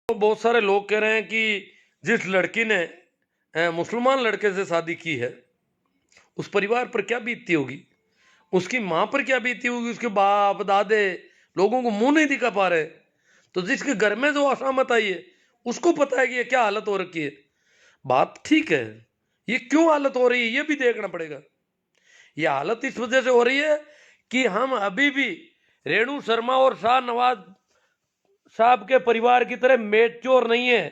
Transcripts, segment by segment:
तो बहुत सारे लोग कह रहे हैं कि जिस लड़की ने मुसलमान लड़के से शादी की है उस परिवार पर क्या बीतती होगी, उसकी माँ पर क्या बीतती होगी, उसके बाप दादे लोगों को मुंह नहीं दिखा पा रहे। तो जिसके घर में जो असामत आई है उसको पता है कि ये क्या हालत हो रखी है। बात ठीक है, ये क्यों हालत हो रही है ये भी देखना पड़ेगा। ये हालत इस वजह से हो रही है कि हम अभी भी रेणु शर्मा और शाहनवाज साहब के परिवार की तरह मेच्योर नहीं है।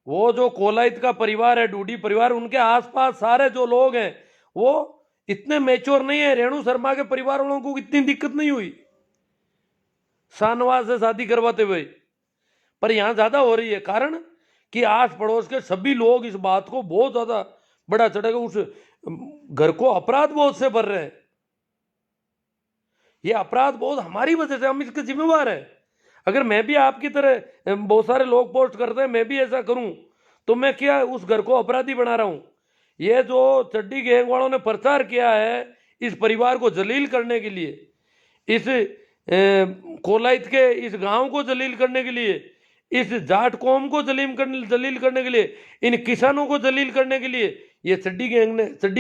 वो जो कोलाइत का परिवार है, डूडी परिवार, उनके आसपास सारे जो लोग हैं वो इतने मेच्योर नहीं है। रेणु शर्मा के परिवार वालों को इतनी दिक्कत नहीं हुई शाहनवाज से शादी करवाते हुए, पर यहां ज्यादा हो रही है। कारण कि आस पड़ोस के सभी लोग इस बात को बहुत ज्यादा बड़ा चढ़ेगा, उस घर को अपराध बोध से भर रहे हैं। ये अपराध बोध हमारी वजह से, हम इसके जिम्मेवार हैं। अगर मैं भी आपकी तरह, बहुत सारे लोग पोस्ट करते हैं, मैं भी ऐसा करूं तो मैं क्या उस घर को अपराधी बना रहा हूं। ये जो चड्डी गैंग वालों ने प्रचार किया है इस परिवार को जलील करने के लिए, इस कोलाइत के इस गांव को जलील करने के लिए, इस जाट कौम को जलील करने के लिए, इन किसानों को जलील करने के लिए, ये चड्डी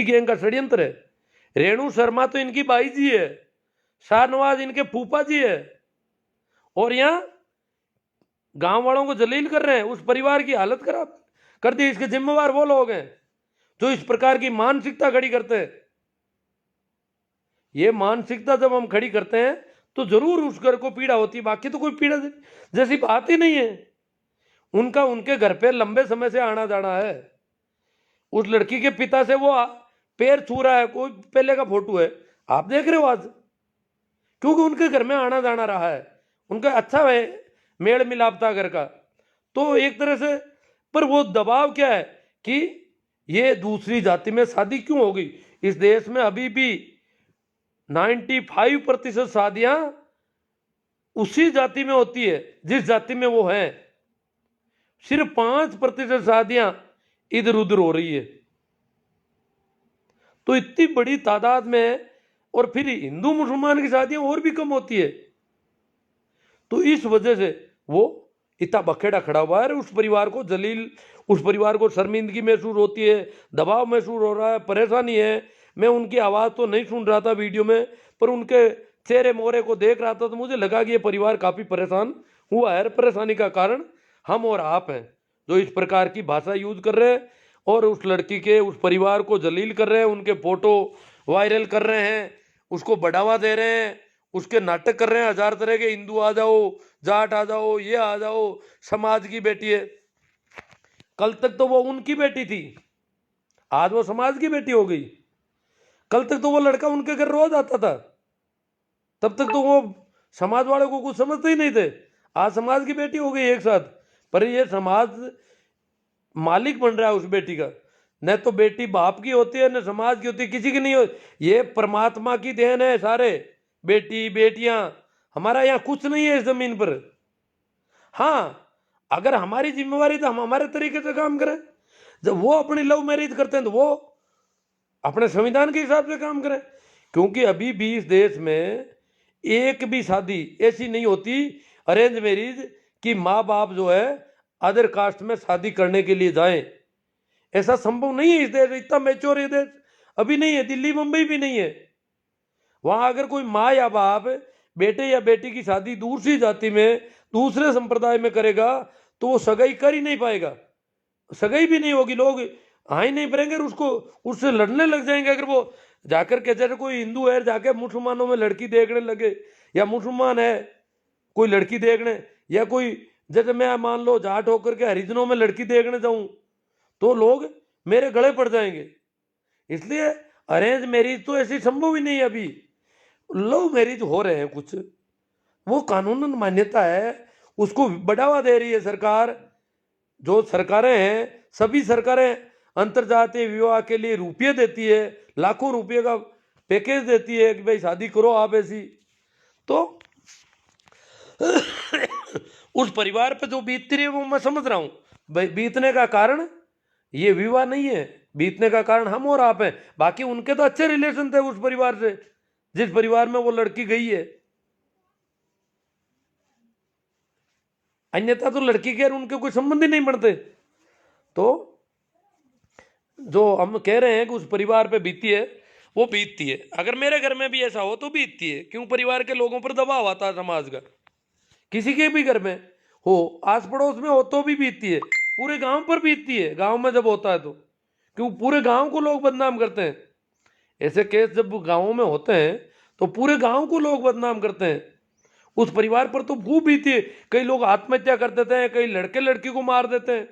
गैंग का षड्यंत्र है। रेणु शर्मा तो इनकी बाई जी है, शाहनवाज इनके फूफा जी है, और यहां गांव वालों को जलील कर रहे हैं, उस परिवार की हालत खराब कर दी। इसके जिम्मेवार वो लोग हैं जो इस प्रकार की मानसिकता खड़ी करते हैं। ये मानसिकता जब हम खड़ी करते हैं तो जरूर उस घर को पीड़ा होती है, बाकी तो कोई पीड़ा जैसी बात ही नहीं है। उनका उनके घर पे लंबे समय से आना जाना है। उस लड़की के पिता से वो पैर छू रहा है, कोई पहले का फोटो है, आप देख रहे हो आज, क्योंकि उनके घर में आना जाना रहा है, उनका अच्छा है, मेल मिलाप था घर का। तो एक तरह से, पर वो दबाव क्या है कि ये दूसरी जाति में शादी क्यों होगी। इस देश में अभी भी 95% शादियां उसी जाति में होती है जिस जाति में वो हैं। सिर्फ 5% शादियां इधर उधर हो रही है। तो इतनी बड़ी तादाद में, और फिर हिंदू मुसलमान की शादियां और भी कम होती है। तो इस वजह से वो इतना बखेड़ा खड़ा हुआ है। उस परिवार को जलील, उस परिवार को शर्मिंदगी महसूस होती है, दबाव महसूस हो रहा है, परेशानी है। मैं उनकी आवाज़ तो नहीं सुन रहा था वीडियो में, पर उनके चेहरे मोहरे को देख रहा था तो मुझे लगा कि ये परिवार काफ़ी परेशान हुआ है। परेशानी का कारण हम और आप हैं जो इस प्रकार की भाषा यूज कर रहे हैं और उस लड़की के उस परिवार को जलील कर रहे हैं, उनके फोटो वायरल कर रहे हैं, उसको बढ़ावा दे रहे हैं, उसके नाटक कर रहे हैं हजार तरह के, हिंदू आ जाओ, जाट आ जाओ, ये आ जाओ, समाज की बेटी है। कल तक तो वो उनकी बेटी थी, आज वो समाज की बेटी हो गई। कल तक तो वो लड़का उनके घर रोज आता था, तब तक तो वो समाज वाले को कुछ समझते ही नहीं थे। आज समाज की बेटी हो गई एक साथ, पर ये समाज मालिक बन रहा है उस बेटी का। न तो बेटी बाप की होती है, न समाज की होती है, किसी की नहीं होती। ये परमात्मा की देन है सारे, बेटी बेटियां। हमारा यहाँ कुछ नहीं है इस जमीन पर। हाँ, अगर हमारी जिम्मेवारी तो हम हमारे तरीके से काम करें। जब वो अपनी लव मैरिज करते हैं तो वो अपने संविधान के हिसाब से काम करें, क्योंकि अभी भी इस देश में एक भी शादी ऐसी नहीं होती अरेंज मैरिज कि माँ बाप जो है अदर कास्ट में शादी करने के लिए जाएं। ऐसा संभव नहीं है इस देश, इतना मैच्योर ये देश अभी नहीं है। दिल्ली मुंबई भी नहीं है। वहां अगर कोई माँ या बाप बेटे या बेटी की शादी दूसरी जाति में दूसरे संप्रदाय में करेगा तो वो सगाई कर ही नहीं पाएगा, सगाई भी नहीं होगी, लोग हाँ ही नहीं भरेंगे, उसको उससे लड़ने लग जाएंगे। अगर वो जाकर के, जैसे कोई हिंदू है जाके मुसलमानों में लड़की देखने लगे, या मुसलमान है कोई लड़की देखने, या कोई जैसे मैं मान लो जाट होकर के हरिजनों में लड़की देखने जाऊं तो लोग मेरे गले पड़ जाएंगे। इसलिए अरेंज मैरिज तो ऐसी संभव ही नहीं है। अभी लव मैरिज हो रहे हैं कुछ, वो कानूनन मान्यता है, उसको बढ़ावा दे रही है सरकार। जो सरकारें हैं, सभी सरकारें अंतरजातीय विवाह के लिए रुपये देती है, लाखों रुपये का पैकेज देती है कि भाई शादी करो आप ऐसी। तो उस परिवार पे जो बीतती रही है वो मैं समझ रहा हूं। भाई बीतने का कारण ये विवाह नहीं है, बीतने का कारण हम और आप हैं। बाकी उनके तो अच्छे रिलेशन थे उस परिवार से जिस परिवार में वो लड़की गई है। अन्यथा तो लड़की के और उनके कोई संबंध ही नहीं बनते। तो जो हम कह रहे हैं कि उस परिवार पे बीती है, वो बीतती है। अगर मेरे घर में भी ऐसा हो तो बीतती है, क्यों? परिवार के लोगों पर दबाव आता है समाज का। किसी के भी घर में हो, आस पड़ोस में हो तो भी बीतती है, पूरे गांव पर बीतती है। गांव में जब होता है तो क्यों पूरे गांव को लोग बदनाम करते हैं। ऐसे केस जब गांवों में होते हैं तो पूरे गांव को लोग बदनाम करते हैं। उस परिवार पर तो खूब बीती है। कई लोग आत्महत्या कर देते हैं, कई लड़के लड़की को मार देते हैं।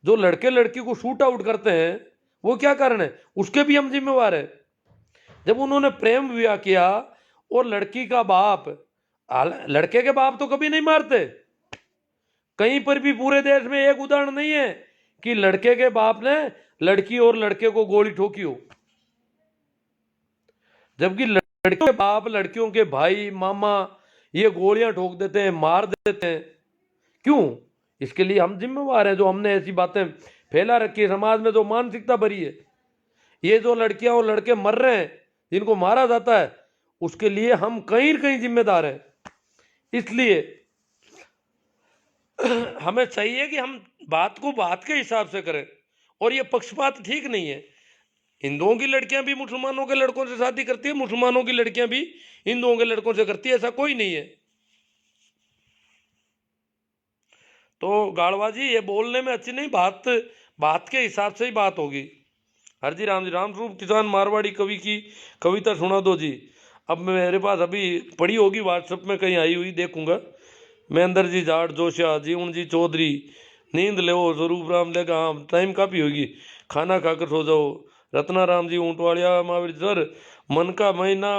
जो लड़के लड़की को शूट आउट करते हैं वो क्या कारण है, उसके भी हम जिम्मेवार है। जब उन्होंने प्रेम विवाह किया और लड़की का बाप, लड़के के बाप तो कभी नहीं मारते। कहीं पर भी पूरे देश में एक उदाहरण नहीं है कि लड़के के बाप ने लड़की और लड़के को गोली ठोकी हो। जबकि लड़के के बाप लड़कियों के भाई मामा ये गोलियां ठोक देते हैं, मार देते हैं। क्यों? इसके लिए हम जिम्मेवार हैं, जो हमने ऐसी बातें फैला रखी है समाज में, जो मानसिकता भरी है। ये जो लड़कियां और लड़के मर रहे हैं, जिनको मारा जाता है, उसके लिए हम कहीं कहीं जिम्मेदार हैं। इसलिए हमें चाहिए कि हम बात को बात के हिसाब से करें, और ये पक्षपात ठीक नहीं है। हिंदुओं की लड़कियां भी मुसलमानों के लड़कों से शादी करती है, मुसलमानों की लड़कियां भी हिंदुओं के लड़कों से करती है, ऐसा कोई नहीं है। तो गाड़वाजी ये बोलने में अच्छी नहीं, बात बात के हिसाब से ही बात होगी। हरजी राम जी, राम स्वरूप किसान मारवाड़ी कवि की कविता सुना दो जी। अब मेरे पास अभी पड़ी होगी, व्हाट्सएप में कहीं आई हुई, देखूंगा। महेंद्र जी जाट जोशिया, जीवन जी चौधरी, नींद ले स्वरूप राम लेगा, हाँ टाइम काफ़ी होगी, खाना खाकर सो जाओ। रत्ना राम जी ऊंटवाड़िया, महावीर सर, मन का महीना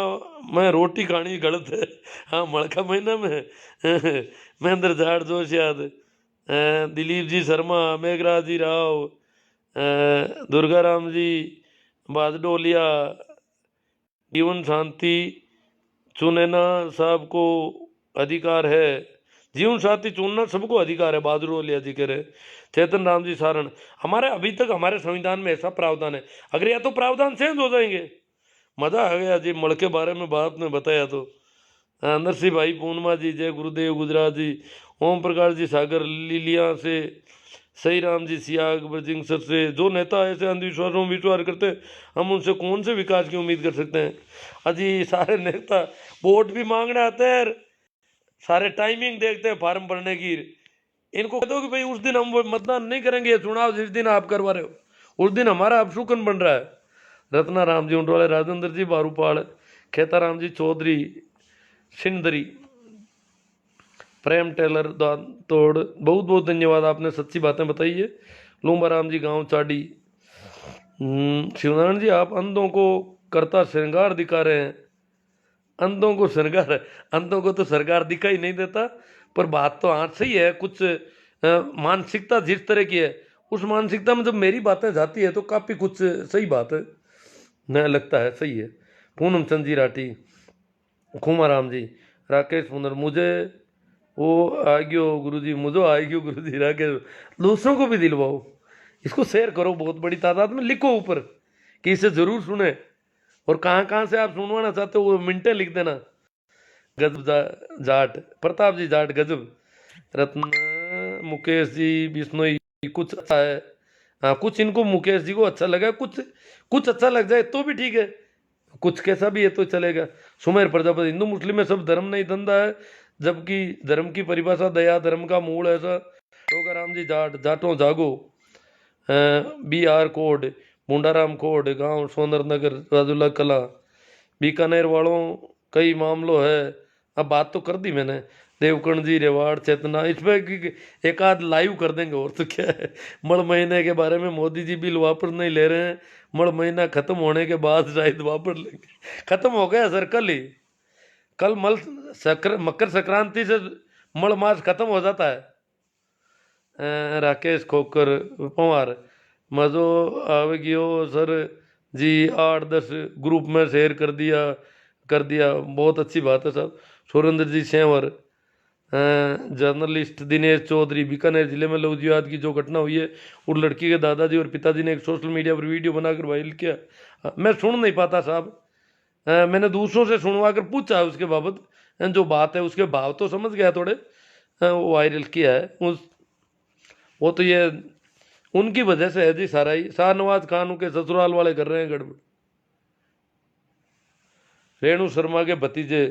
में रोटी खानी गलत है। हाँ, मन का महीना में महेंद्र जाट जोशिया, दिलीप जी शर्मा, मेघराज जी राव, दुर्गा राम जी बादडोलिया, जीवन शांति चुनना सबको अधिकार है। जीवन साथी चुनना सबको अधिकार है, बादडोलिया जी कह रहे। चेतन राम जी सारण, हमारे अभी तक हमारे संविधान में ऐसा प्रावधान है। अगर या तो प्रावधान चेंज हो जाएंगे। मजा आ गया जी, मड़ के बारे में बात ने बताया तो। नरसिंह भाई पूर्णिमा जी, जय गुरुदेव गुजरात जी, ओम प्रकाश जी सागर लीलिया से, सही राम जी सियाग बरजिंगसर से। जो नेता ऐसे अंधविश्वासों में विश्वास करते हैं, हम उनसे कौन से विकास की उम्मीद कर सकते हैं। अजी सारे नेता वोट भी मांगने आते हैं, सारे टाइमिंग देखते हैं फार्म भरने की। इनको कह दो कि भाई उस दिन हम वो मतदान नहीं करेंगे, चुनाव जिस दिन आप करवा रहे हो उस दिन हमारा अपशुकन बन रहा है। रत्ना राम जी उंटवाले, राजेंद्र जी बारूपाल, खेता राम जी चौधरी सिंदरी, प्रेम टेलर तोड़, बहुत बहुत धन्यवाद, आपने सच्ची बातें बताई है। लूम्बा राम जी गांव चाडी, शिवनारायण जी आप अंधों को करता श्रृंगार दिखा रहे हैं। अंधों को श्रृंगार, अंधों को तो सरकार दिखा ही नहीं देता। पर बात तो आज सही है, कुछ मानसिकता जिस तरह की है, उस मानसिकता में जब मेरी बातें जाती है तो काफ़ी कुछ सही बात है, न लगता है सही है। पूनम चंद जी राठी, खुमा राम जी, राकेश पुनर, मुझे वो आ गयो गुरु जी, मुझे आ गयो गुरु जी राकेश। दूसरों को भी दिलवाओ, इसको शेयर करो बहुत बड़ी तादाद में, लिखो ऊपर कि इसे जरूर सुने। और कहाँ कहाँ से आप सुनवाना चाहते हो वो मिनटें लिख देना। गजब जाट, प्रताप जी जाट गजब, रत्न मुकेश जी बिश्नोई, कुछ अच्छा है। हाँ, कुछ इनको मुकेश जी को अच्छा लगा, कुछ कुछ अच्छा लग जाए तो भी ठीक है, कुछ कैसा भी है तो चलेगा। सुमेर प्रजापति, हिंदू मुस्लिम में सब धर्म नहीं धंधा है, जबकि धर्म की परिभाषा दया धर्म का मूल ऐसा। टोकाराम जी जाट, जाटों जागो, बी आर कोड, मुंडाराम कोड, गांव सोनर नगर, राजुल्ला कला, बीकानेर वालों कई मामलों है। अब बात तो कर दी मैंने। देवकर्ण जी रेवाड़ चेतना, इसमें एक आध लाइव कर देंगे और तो क्या है। मड़ महीने के बारे में मोदी जी बिल वापस नहीं ले रहे हैं, मड़ महीना खत्म होने के बाद शायद वापस लेंगे। खत्म हो गया सर कल ही, कल मकर संक्रांति से मड़ मास खत्म हो जाता है। राकेश खोकर पवार, मज़ो आवे गियो सर जी, 8-10 ग्रुप में शेयर कर दिया बहुत अच्छी बात है साहब। सुरेंद्र जी सेंवर, जर्नलिस्ट दिनेश चौधरी, बीकानेर जिले में लव जिहाद की जो घटना हुई है, उस लड़की के दादाजी और पिताजी ने एक सोशल मीडिया पर वीडियो बनाकर वायरल किया। मैं सुन नहीं पाता साहब, मैंने दूसरों से सुनवा कर पूछा उसके बाबत, जो बात है उसके भाव तो समझ गया थोड़े, वो वायरल किया है उस, वो तो ये उनकी वजह से है जी सारा ही। शाहनवाज खान के ससुराल वाले कर रहे हैं गड़बड़। रेणु शर्मा के भतीजे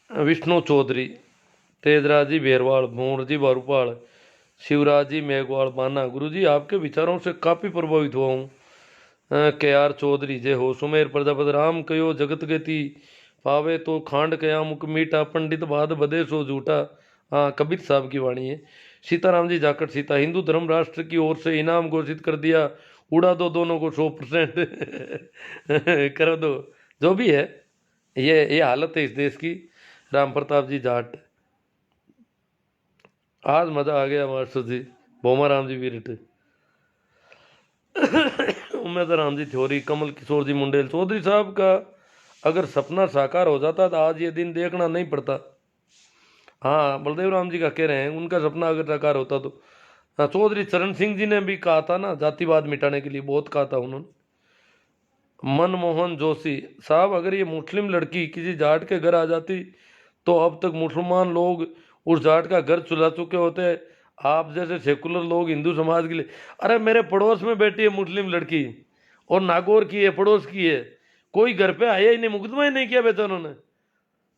विष्णु चौधरी, तेजराज जी बेरवाल, भूर जी बारूपाल, शिवराज जी मेघवाल माना। गुरु जी आपके विचारों से काफी प्रभावित हुआ हूँ। के आर चौधरी जय हो। सुमेर प्रजापति राम कयो जगत गति पावे तो खांड कया मुख मीठा पंडित बाद बदे सो झूठा। हाँ, कबीर साहब की वाणी है। सीताराम जी जाकट सीता, हिंदू धर्म राष्ट्र की ओर से इनाम घोषित कर दिया, उड़ा दो दोनों को 100% कर दो। जो भी है, ये हालत है इस देश की। राम प्रताप जी जाट, आज मजा आ गया मास्टर जी। भोमा राम जी वीरट, उमेद राम जी थ्योरी, कमल किशोर जी मुंडेल। चौधरी साहब का अगर सपना साकार हो जाता तो आज ये दिन देखना नहीं पड़ता। हाँ, बलदेव राम जी का कह रहे हैं, उनका सपना अगर साकार होता तो। हाँ, चौधरी चरण सिंह जी ने भी कहा था ना, जातिवाद मिटाने के लिए बहुत कहा था उन्होंने। मनमोहन जोशी साहब, अगर ये मुस्लिम लड़की किसी जाट के घर आ जाती तो अब तक मुसलमान लोग उस जाट का घर चुरा चुके होते। आप जैसे सेकुलर लोग हिंदू समाज के लिए, अरे मेरे पड़ोस में बैठी है मुस्लिम लड़की और नागौर की है, पड़ोस की है, कोई घर पे आया ही नहीं, मुकदमा ही नहीं किया बेटा उन्होंने।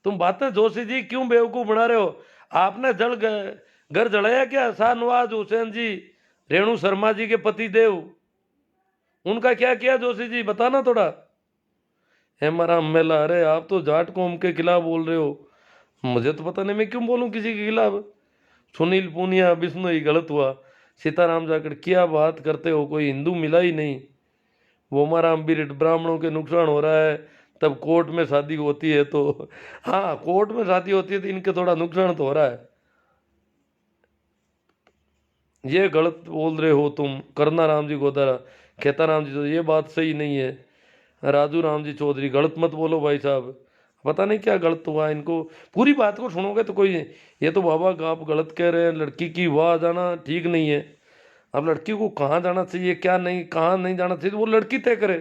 तुम बातें जोशी जी क्यों बेवकूफ बना रहे हो? आपने घर जलाया क्या? शाहनवाज हुसैन जी, रेणु शर्मा जी के पति देव, उनका क्या किया जोशी जी, बताना थोड़ा। हेमाराम मेला, अरे आप तो जाट कौम के खिलाफ बोल रहे हो, मुझे तो पता नहीं मैं क्यों बोलूं किसी के खिलाफ। सुनील पूनिया, विष्णु ही गलत हुआ। सीताराम जाकर क्या बात करते हो, कोई हिंदू मिला ही नहीं। वोमाराम बिरट, ब्राह्मणों के नुकसान हो रहा है तब कोर्ट में शादी होती है तो। हाँ, कोर्ट में शादी होती है तो इनके थोड़ा नुकसान तो हो रहा है। ये गलत बोल रहे हो तुम। करना राम जी गोदारा, खेता राम जी, तो ये बात सही नहीं है। राजू राम जी चौधरी, गलत मत बोलो भाई साहब, पता नहीं क्या गलत हुआ इनको। पूरी बात को सुनोगे तो कोई, ये तो बाबा आप गलत कह रहे हैं, लड़की की वहाँ जाना ठीक नहीं है। अब लड़की को कहाँ जाना चाहिए, क्या नहीं, कहाँ नहीं जाना चाहिए, तो वो लड़की तय करे।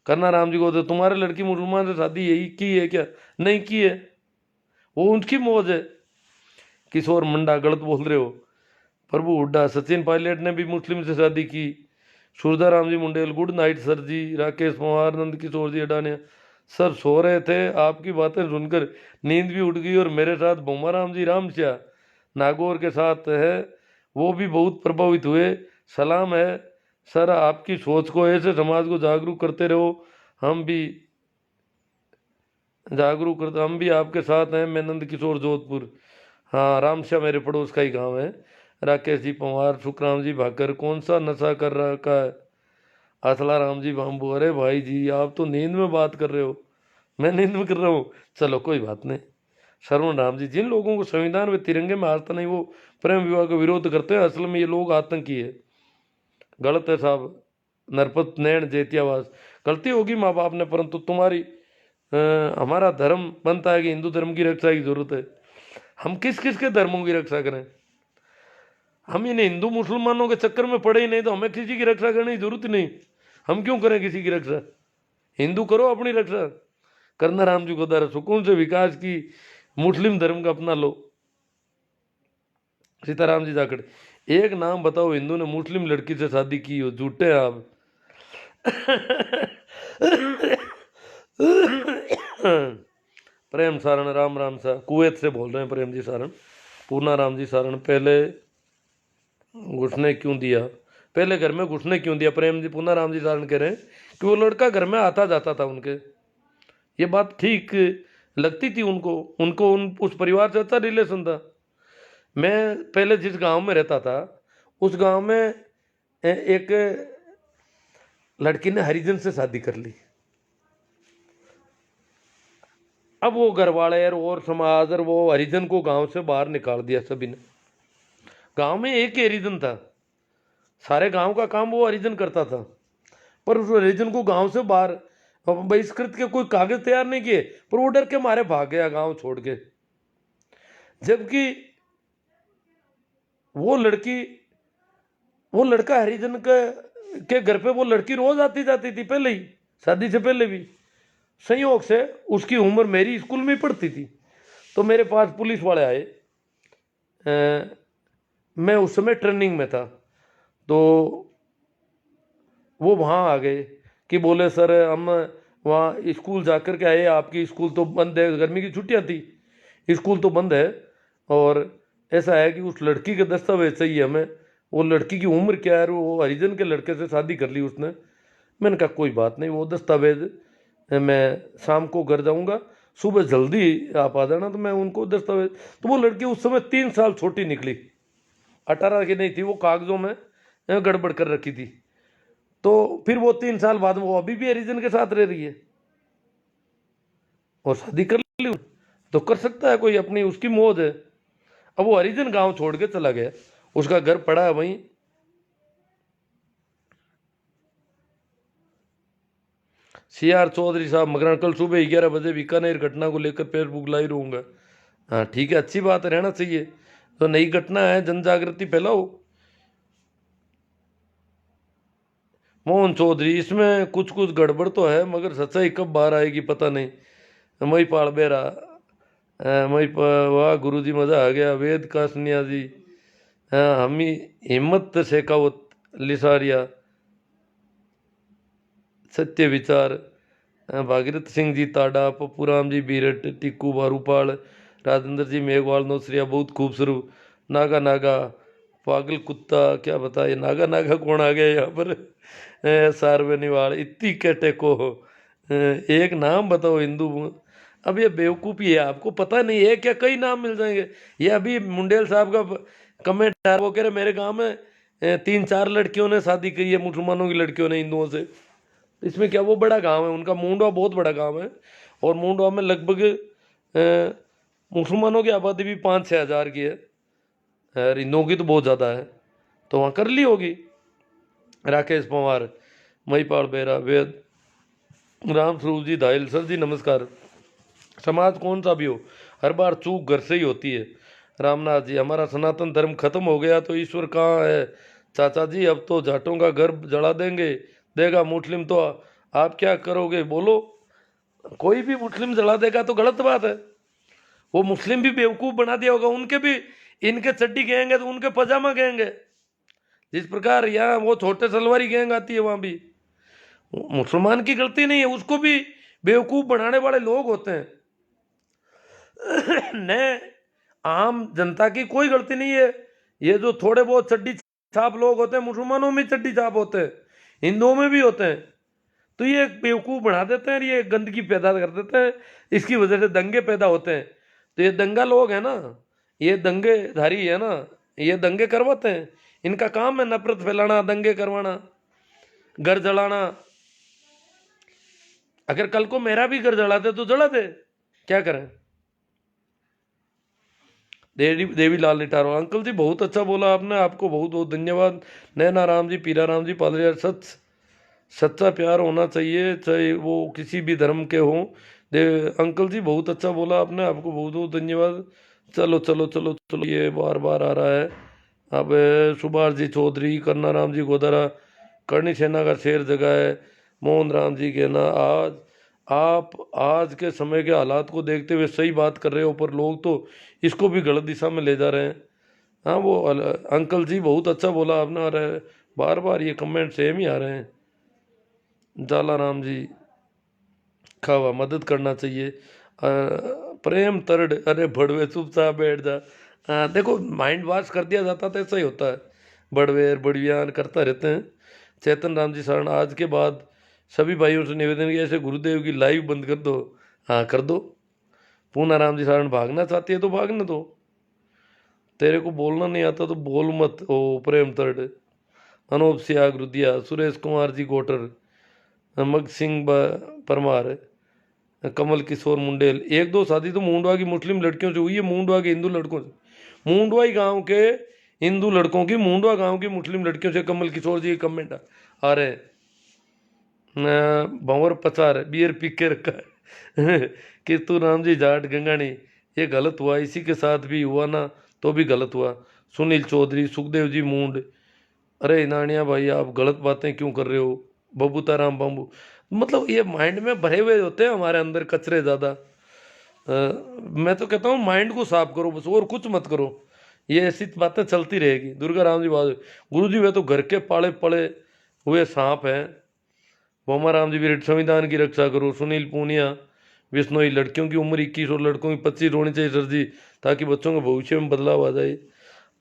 करना राम जी को, तो तुम्हारे लड़की मुसलमान से शादी यही की है क्या? नहीं की है, वो उनकी मौज है। किशोर मुंडा, गलत बोल रहे हो। प्रभु हुड्डा, सचिन पायलट ने भी मुस्लिम से शादी की। Surda Ram ji Mundell, good night sir जी। राकेश पवार, नंद किशोर जी अडानिया, सर सो रहे थे, आपकी बातें सुनकर नींद भी उड़ गई। और मेरे साथ भोमा राम जी रामश्या नागौर के साथ है, वो भी बहुत प्रभावित हुए। सलाम है सर, आपकी सोच को ऐसे समाज को जागरूक करते रहो, हम भी जागरूक करते, हम भी आपके साथ हैं। मैं नंद किशोर जोधपुर। हाँ, रामश्या मेरे पड़ोस का ही गांव है। राकेश जी पवार, सुखराम जी भाकर, कौन सा नशा कर रखा है? असला राम जी बाम्बू, अरे भाई जी आप तो नींद में बात कर रहे हो, मैं नींद में कर रहा हूँ, चलो कोई बात नहीं। श्रवण राम जी, जिन लोगों को संविधान में तिरंगे में आस्था नहीं वो प्रेम विवाह का विरोध करते हैं, असल में ये लोग आतंकी है। गलत है साहब। नरपत नैन जेतियावास, गलती होगी माँ बाप ने, परंतु तुम्हारी हमारा धर्म बनता है कि हिंदू धर्म की रक्षा की जरूरत है। हम किस किस के धर्मों की रक्षा करें? हम इन हिंदू मुसलमानों के चक्कर में पड़े ही नहीं तो हमें किसी की रक्षा करने की जरूरत ही नहीं। हम क्यों करें किसी की रक्षा? हिंदू करो अपनी रक्षा। करना राम जी को दर सुकून से विकास की, मुस्लिम धर्म का अपना लो। सीताराम जी जाखड़, एक नाम बताओ हिंदू ने मुस्लिम लड़की से शादी की हो, झूठे हैं आप। प्रेम सारण, राम राम सा, कुवैत से बोल रहे हैं प्रेम जी सारण। पूना राम जी सारण, पहले घुसने क्यों दिया, पहले घर में घुसने क्यों दिया? प्रेम जी, पूना राम जी सारण कह रहे हैं कि वो लड़का घर में आता जाता था उनके, ये बात ठीक लगती थी उनको, उनको उस परिवार से अच्छा रिलेशन था। मैं पहले जिस गांव में रहता था उस गांव में एक लड़की ने हरिजन से शादी कर ली। अब वो घर वाले और समाज और वो हरिजन को गांव से बाहर निकाल दिया सभी ने। गांव में एक ही हरिजन था, सारे गांव का काम वो हरिजन करता था, पर उस हरिजन को गांव से बाहर बहिष्कृत के कोई कागज तैयार नहीं किए, पर वो डर के मारे भाग गया गांव छोड़ के। जबकि वो लड़का हरिजन के घर पे वो लड़की रोज आती जाती थी, पहले ही शादी से पहले भी। संयोग से उसकी उम्र मेरी स्कूल में पढ़ती थी। तो मेरे पास पुलिस वाले आए, मैं उस समय ट्रेनिंग में था, तो वो वहाँ आ गए कि बोले सर हम वहाँ स्कूल जाकर के आए, आपकी स्कूल तो बंद है, गर्मी की छुट्टियाँ थी, स्कूल तो बंद है, और ऐसा है कि उस लड़की के दस्तावेज चाहिए हमें। वो लड़की की उम्र क्या है, वो हरिजन के लड़के से शादी कर ली उसने। मैंने कहा कोई बात नहीं, वो दस्तावेज मैं शाम को घर जाऊंगा, सुबह जल्दी आप आ जाना। तो मैं उनको दस्तावेज, तो वो लड़की उस समय 3 साल छोटी निकली, 18 की नहीं थी, वो कागजों में गड़बड़ कर रखी थी। तो फिर वो 3 साल बाद वो अभी भी हरिजन के साथ रह रही है और शादी कर ली, तो कर सकता है कोई, अपनी उसकी मौज है। अब वो हरिजन गांव छोड़ के चला गया, उसका घर पड़ा है वहीं। CR चौधरी साहब मकरान, कल सुबह 11 बजे बीकानेर घटना को लेकर फेसबुक लाइव रहूंगा। हाँ ठीक है, अच्छी बात है, रहना चाहिए। तो नई घटना है, जन जागृति फैलाओ। मोहन चौधरी, इसमें कुछ कुछ गड़बड़ तो है, मगर सच्चाई कब बाहर आएगी पता नहीं। मई पाल बेरा, वाह गुरु जी मजा आ गया। वेद का सन्यासी, हाँ हमी हिम्मत शेखावत लिसारिया, सत्य विचार, भागीरथ सिंह जी ताडा, पप्पू राम जी बीरट, टिक्कू बारूपाल, राजेंद्र जी मेघवाल नौसरिया, बहुत खूबसूरत। नागा नागा, पागल कुत्ता, क्या बताए नागा नागा कौन आ गया यहाँ पर। सारवेनीवाल, इतनी कहते को एक नाम बताओ हिंदू। अब ये बेवकूफ़ी है, आपको पता नहीं है क्या, कई नाम मिल जाएंगे। ये अभी मुंडेल साहब का कमेंट आ रहा, वो कह रहे मेरे गांव में 3-4 लड़कियों ने शादी की है, मुसलमानों की लड़कियों ने हिंदुओं से। इसमें क्या, वो बड़ा गांव है उनका, मुंडवा बहुत बड़ा गांव है, और मुंडवा में लगभग मुसलमानों की आबादी भी 5-6 हज़ार की है, और हिंदुओं की तो बहुत ज़्यादा है। तो वहाँ कर ली होगी। राकेश पवार, महिपाल बेरा, वेद, राम स्वरूप जी धाइल, सर जी नमस्कार। समाज कौन सा भी हो, हर बार चूक घर से ही होती है। रामनाथ जी, हमारा सनातन धर्म खत्म हो गया तो ईश्वर कहाँ है चाचा जी, अब तो जाटों का घर जला देंगे, देगा मुस्लिम तो आप क्या करोगे बोलो। कोई भी मुस्लिम जला देगा तो गलत बात है, वो मुस्लिम भी बेवकूफ़ बना दिया होगा, उनके भी इनके चड्डी गएंगे तो उनके पजामा गएंगे। जिस प्रकार यहाँ वो छोटे सलवारी गैंग आती है, वहाँ भी मुसलमान की गलती नहीं है, उसको भी बेवकूफ़ बनाने वाले लोग होते हैं। न आम जनता की कोई गलती नहीं है। ये जो थोड़े बहुत चड्डी छाप लोग होते हैं, मुसलमानों में चड्डी छाप होते हैं, हिंदुओं में भी होते हैं, तो ये बेवकूफ़ बना देते हैं, ये गंदगी पैदा कर देते हैं, इसकी वजह से दंगे पैदा होते हैं। तो ये दंगा लोग हैं ना, ये दंगेधारी है ना, ये दंगे करवाते हैं, इनका काम है नफरत फैलाना, दंगे करवाना, घर जलाना। अगर कल को मेरा भी घर जला दे तो जला दे, क्या करें। देवी लाल लिटारो, अंकल जी बहुत अच्छा बोला आपने, आपको बहुत बहुत धन्यवाद। नैना राम जी, पीरा राम जी, पालरिया, सच्चा प्यार होना चाहिए, चाहे वो किसी भी धर्म के हों। अंकल जी बहुत अच्छा बोला आपने, आपको बहुत बहुत धन्यवाद। चलो चलो चलो चलो, ये बार बार आ रहा है। अब सुभाष जी चौधरी, करना राम जी गोदारा, करणी सेना का शेर जगह है, मोहन राम जी कहना, आज आप आज के समय के हालात को देखते हुए सही बात कर रहे हो, पर लोग तो इसको भी गलत दिशा में ले जा रहे हैं। हाँ वो अंकल जी बहुत अच्छा बोला आपने, और बार बार ये कमेंट सेम ही आ रहे हैं। जाला राम जी, खावा मदद करना चाहिए। प्रेम तरड, अरे भड़वे चुपचाप बैठ जा। देखो माइंड वॉश कर दिया जाता तो ऐसा ही होता है, बड़वेर बड़वियान करता रहते हैं। चेतन राम जी शरण, आज के बाद सभी भाइयों से निवेदन किया, ऐसे गुरुदेव की लाइव बंद कर दो। हाँ कर दो। पूना राम जी शरण, भागना चाहती है तो भागने दो, तेरे को बोलना नहीं आता तो बोल मत। ओ प्रेम तरड, अनूप सियाग रुदिया, सुरेश कुमार जी गोटर, मग सिंह परमार, कमल किशोर मुंडेल। 1-2 शादी तो मुंडवा की मुस्लिम लड़कियों से हुई है, मुंडवा के हिंदू लड़कों से, मुंडवाई गांव के हिंदू लड़कों की मुंडवा गांव की मुस्लिम लड़कियों से। कमल किशोर जी के कमेंट आ रहे हैं, भंवर पचार बियर पी के रखा है। कीर्तु राम जी जाट गंगानी, ये गलत हुआ, इसी के साथ भी हुआ ना तो भी गलत हुआ। सुनील चौधरी, सुखदेव जी मूंड, अरे नानिया भाई आप गलत बातें क्यों कर रहे हो। बबूता राम बम्बू, मतलब ये माइंड में भरे हुए होते हैं हमारे अंदर कचरे ज़्यादा। मैं तो कहता हूँ माइंड को साफ करो बस, और कुछ मत करो। ये ऐसी बातें चलती रहेगी। दुर्गा राम जी बात, गुरु जी वे तो घर के पाले पड़े हुए सांप हैं। बोमा राम जी भी संविधान की रक्षा करो। सुनील पूनिया बिश्नोई, लड़कियों की उम्र 21 और लड़कों की 25 होनी चाहिए सर जी, ताकि बच्चों के भविष्य में बदलाव आ जाए।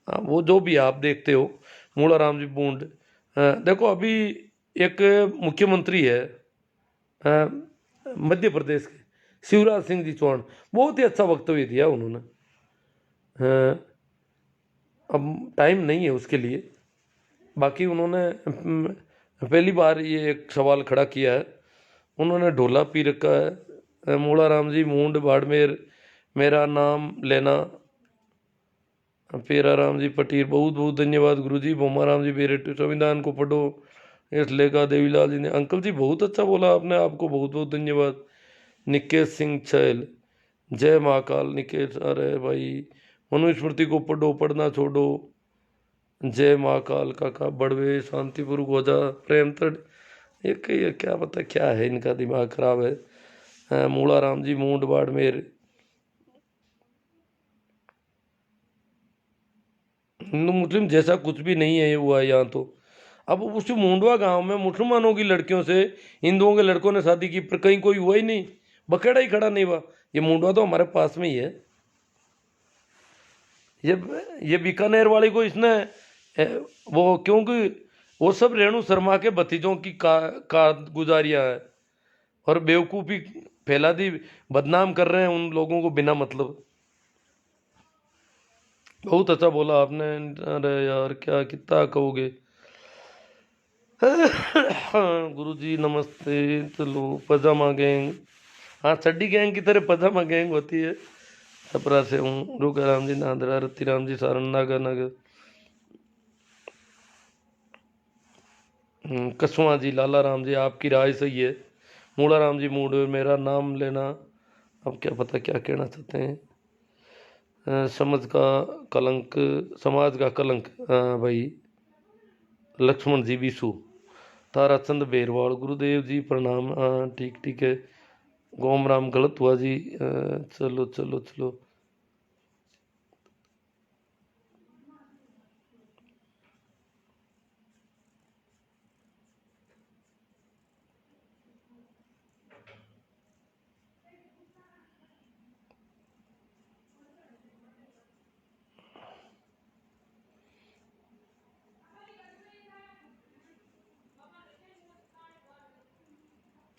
हाँ, वो जो भी आप देखते हो। मूला राम जी बूंद, देखो अभी एक मुख्यमंत्री है मध्य प्रदेश के, शिवराज सिंह जी चौहान, बहुत ही अच्छा वक्तव्य दिया उन्होंने। अब टाइम नहीं है उसके लिए। बाकी उन्होंने पहली बार ये एक सवाल खड़ा किया है। उन्होंने ढोला पी रखा है, मूला राम जी मूंड बाड़मेर मेरा नाम लेना। पेरा राम जी पटीर, बहुत बहुत धन्यवाद गुरु जी। बोमा राम जी बेरे संविधान को पढ़ो, इस लेखा देवीलाल जी ने, अंकल जी बहुत अच्छा बोला आपने, आपको बहुत बहुत धन्यवाद। निकेश सिंह छैल, जय महाकाल निकेश, अरे भाई मनुस्मृति को पढ़ो, पढ़ना छोड़ो, जय महाकाल काका बड़वे शांतिपुर गोजा प्रेम तड़। ये क्या पता क्या है, इनका दिमाग खराब है। मूला राम जी मूंड बाड़मेर, हिंदू मुस्लिम जैसा कुछ भी नहीं है हुआ है यहाँ तो। अब उस मुंडवा गांव में मुसलमानों की लड़कियों से हिंदुओं के लड़कों ने शादी की, पर कहीं कोई हुआ ही नहीं, बखेड़ा ही खड़ा नहीं हुआ। ये मुंडवा तो हमारे पास में ही है। ये बीकानेर वाली को इसने वो, क्योंकि वो सब रेणु शर्मा के भतीजों की का गुजारियाँ है, और बेवकूफ़ी फैला दी, बदनाम कर रहे हैं उन लोगों को बिना मतलब। बहुत अच्छा बोला आपने। अरे यार क्या कितना कहोगे। गुरु जी नमस्ते। चलो पजामा गैंग, हाँ चड्डी गैंग की तरह पजामा गैंग होती है। छपरा से हूँ। रोका राम जी नांदरा, रति राम जी सारण नागर नगर, कसवा जी लाला राम जी, आपकी राय सही है। मूला राम जी मूड मेरा नाम लेना, अब क्या पता क्या कहना चाहते हैं। समझ का कलंक, समाज का कलंक, भाई लक्ष्मण जी विशु, ताराचंद बेरवाल, गुरुदेव जी प्रणाम। हाँ ठीक ठीक है। गोम राम गलत हुआ जी। चलो चलो चलो।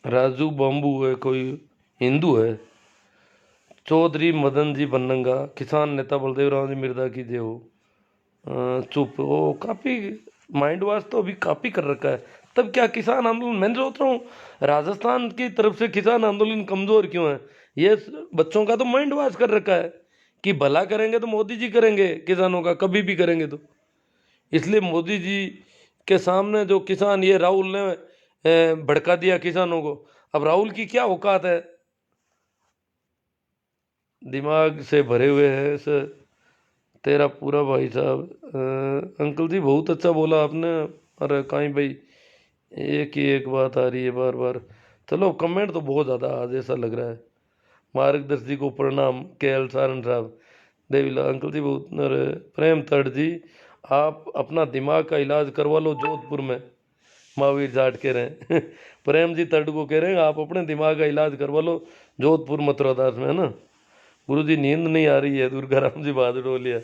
राजू बाम्बू है कोई, हिंदू है। चौधरी मदन जी बनंगा, किसान नेता बलदेव राम जी मिर्जा की जय हो। चुप, वो काफी माइंड वॉश तो अभी काफी कर रखा है। तब क्या किसान आंदोलन, मैं सोच रहा हूँ राजस्थान की तरफ से किसान आंदोलन कमजोर क्यों है। ये बच्चों का तो माइंड वॉश कर रखा है कि भला करेंगे तो मोदी जी करेंगे किसानों का, कभी भी करेंगे तो। इसलिए मोदी जी के सामने जो किसान, ये राहुल ने भड़का दिया किसानों को। अब राहुल की क्या औकात है, दिमाग से भरे हुए हैं सर। तेरा पूरा भाई साहब, अंकल जी बहुत अच्छा बोला आपने। अरे कहीं भाई एक ही एक बात आ रही है बार बार। चलो कमेंट तो बहुत ज़्यादा आज ऐसा लग रहा है। मार्गदर्शी को प्रणाम, के एल सारन साहब, देवीला अंकल जी बहुत। अरे प्रेम तड़ जी, आप अपना दिमाग का इलाज करवा लो जोधपुर में, महावीर जाट कह रहे हैं। प्रेम जी तड़ को कह रहे हैं आप अपने दिमाग का इलाज करवा लो जोधपुर मथुरा दास में, है ना। गुरु जी नींद नहीं आ रही है, दुर्गा राम जी बहादुर बोलिया।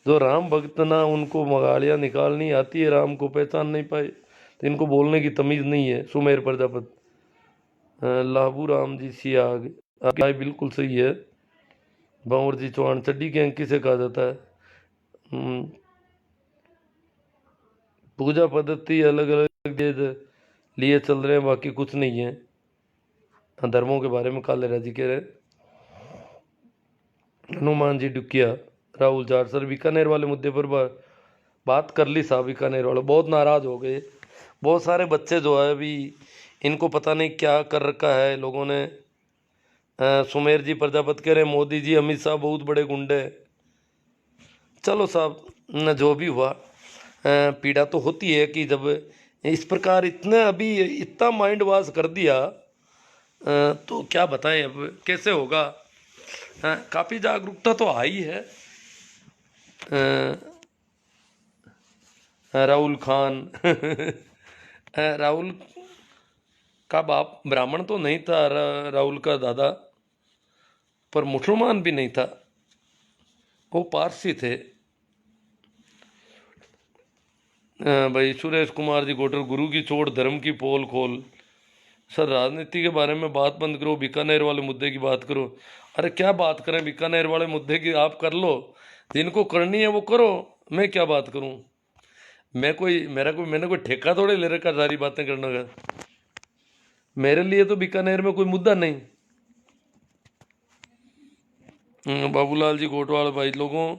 जो राम भक्त ना उनको मगालियाँ निकालनी आती है, राम को पहचान नहीं पाए तो इनको बोलने की तमीज़ नहीं है। सुमेर प्रजापति, लाबू राम जी सियाग, आपकी राय बिल्कुल सही है। बांवर जी चौहान, चड्डी गैंग किसे कहा जाता है। पूजा पद्धति अलग अलग लिए चल रहे हैं, बाकी कुछ नहीं है। धर्मों के बारे में काले राजी कह रहे हैं। हनुमान जी डुकिया, राहुल जाट सर बीकानेर वाले मुद्दे पर बात कर ली साहब। बीकानेर वाले बहुत नाराज हो गए। बहुत सारे बच्चे जो है अभी, इनको पता नहीं क्या कर रखा है लोगों ने। सुमेर जी प्रजापति कह रहे हैं मोदी जी अमित शाह बहुत बड़े गुंडे। चलो साहब न जो भी हुआ, पीड़ा तो होती है कि जब इस प्रकार इतने अभी इतना माइंड वॉश कर दिया, तो क्या बताएं अब कैसे होगा। काफ़ी जागरूकता तो आई है। राहुल खान राहुल का बाप ब्राह्मण तो नहीं था, राहुल का दादा, पर मुसलमान भी नहीं था, वो पारसी थे। भाई सुरेश कुमार जी गोटर, गुरु की चोट धर्म की पोल खोल। सर राजनीति के बारे में बात बंद करो, बीकानेर वाले मुद्दे की बात करो। अरे क्या बात करें, बीकानेर वाले मुद्दे की आप कर लो, जिनको करनी है वो करो, मैं क्या बात करूं। मैंने कोई ठेका थोड़े ले रखा सारी बातें करने का। मेरे लिए तो बीकानेर में कोई मुद्दा नहीं। बाबूलाल जी कोटवाल, भाई लोगों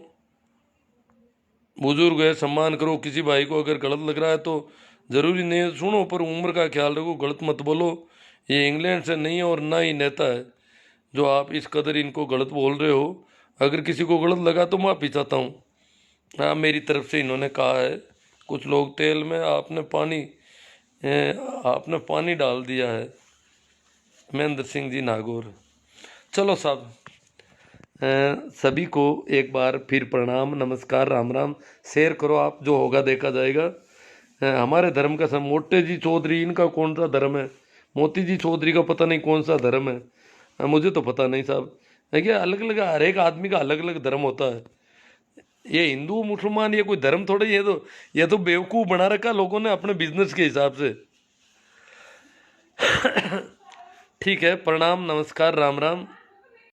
बुजुर्ग है सम्मान करो, किसी भाई को अगर गलत लग रहा है तो जरूरी नहीं है सुनो, पर उम्र का ख्याल रखो, गलत मत बोलो। ये इंग्लैंड से नहीं है और ना ही नेता है जो आप इस कदर इनको गलत बोल रहे हो। अगर किसी को गलत लगा तो माफ़ी चाहता हूँ। हाँ, मेरी तरफ से इन्होंने कहा है कुछ लोग तेल में आपने पानी डाल दिया है। महेंद्र सिंह जी नागौर। चलो साहब, सभी को एक बार फिर प्रणाम, नमस्कार, राम राम। शेयर करो आप, जो होगा देखा जाएगा। हमारे धर्म का सब मोटे जी चौधरी, इनका कौन सा धर्म है, मोती जी चौधरी का पता नहीं कौन सा धर्म है, मुझे तो पता नहीं साहब। देखिए अलग अलग हर एक आदमी का अलग अलग धर्म होता है। ये हिंदू मुसलमान ये कोई धर्म थोड़ा ही, ये तो बेवकूफ़ बना रखा लोगों ने अपने बिजनेस के हिसाब से। ठीक है, प्रणाम, नमस्कार, राम राम।